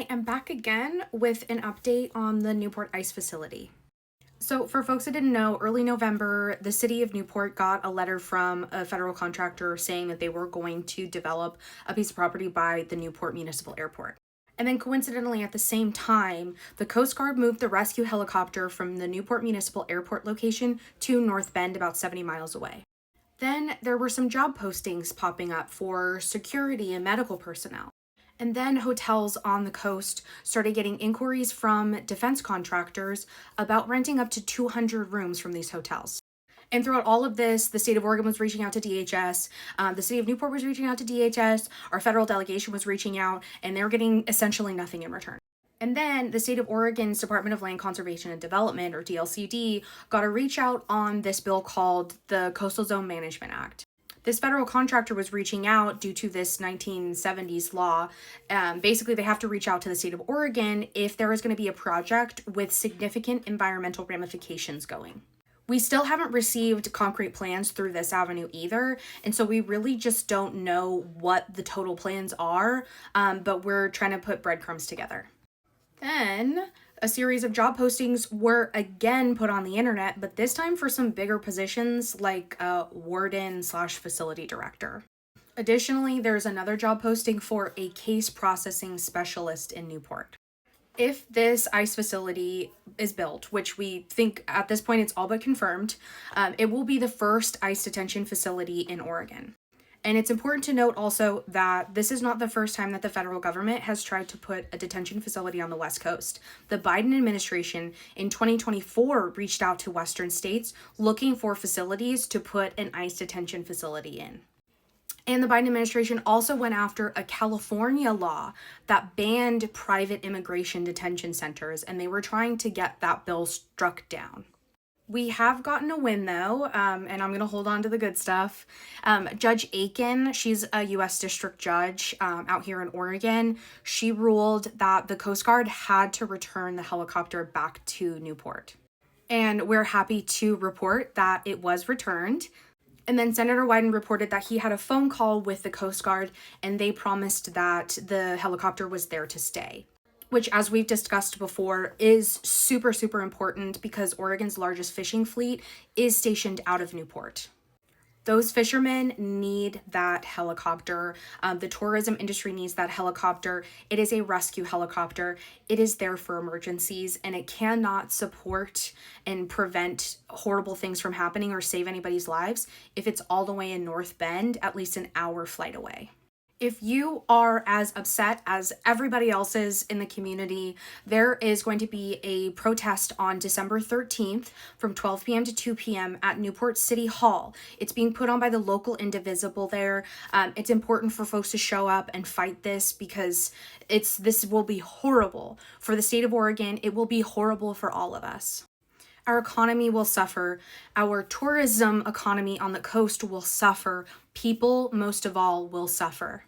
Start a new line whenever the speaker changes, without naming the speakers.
I am back again with an update on the Newport ICE facility. So, for folks that didn't know, early November, the city of Newport got a letter from a federal contractor saying that they were going to develop a piece of property by the Newport Municipal Airport. And then, coincidentally, at the same time, the Coast Guard moved the rescue helicopter from the Newport Municipal Airport location to North Bend, about 70 miles away. Then, there were some job postings popping up for security and medical personnel. And then hotels on the coast started getting inquiries from defense contractors about renting up to 200 rooms from these hotels. And throughout all of this, the state of Oregon was reaching out to DHS, the city of Newport was reaching out to DHS, our federal delegation was reaching out, and they were getting essentially nothing in return. And then the state of Oregon's Department of Land Conservation and Development, or DLCD, got a reach out on this bill called the Coastal Zone Management Act. This federal contractor was reaching out due to this 1970s law. Basically, they have to reach out to the state of Oregon if there is going to be a project with significant environmental ramifications going. We still haven't received concrete plans through this avenue either, and so we really just don't know what the total plans are, but we're trying to put breadcrumbs together. Then a series of job postings were again put on the internet, but this time for some bigger positions like warden/facility director. Additionally, there's another job posting for a case processing specialist in Newport. If this ICE facility is built, which we think at this point it's all but confirmed, it will be the first ICE detention facility in Oregon. And it's important to note also that this is not the first time that the federal government has tried to put a detention facility on the West Coast. The Biden administration in 2024 reached out to Western states looking for facilities to put an ICE detention facility in. And the Biden administration also went after a California law that banned private immigration detention centers, and they were trying to get that bill struck down. We have gotten a win, though, and I'm going to hold on to the good stuff. Judge Aiken, she's a U.S. District Judge out here in Oregon. She ruled that the Coast Guard had to return the helicopter back to Newport. And we're happy to report that it was returned. And then Senator Wyden reported that he had a phone call with the Coast Guard, and they promised that the helicopter was there to stay, which, as we've discussed before, is super, super important because Oregon's largest fishing fleet is stationed out of Newport. Those fishermen need that helicopter. The tourism industry needs that helicopter. It is a rescue helicopter. It is there for emergencies, and it cannot support and prevent horrible things from happening or save anybody's lives if it's all the way in North Bend, at least an hour flight away. If you are as upset as everybody else is in the community, there is going to be a protest on December 13th from 12 p.m. to 2 p.m. at Newport City Hall. It's being put on by the local Indivisible there. It's important for folks to show up and fight this because this will be horrible for the state of Oregon. It will be horrible for all of us. Our economy will suffer. Our tourism economy on the coast will suffer. People, most of all, will suffer.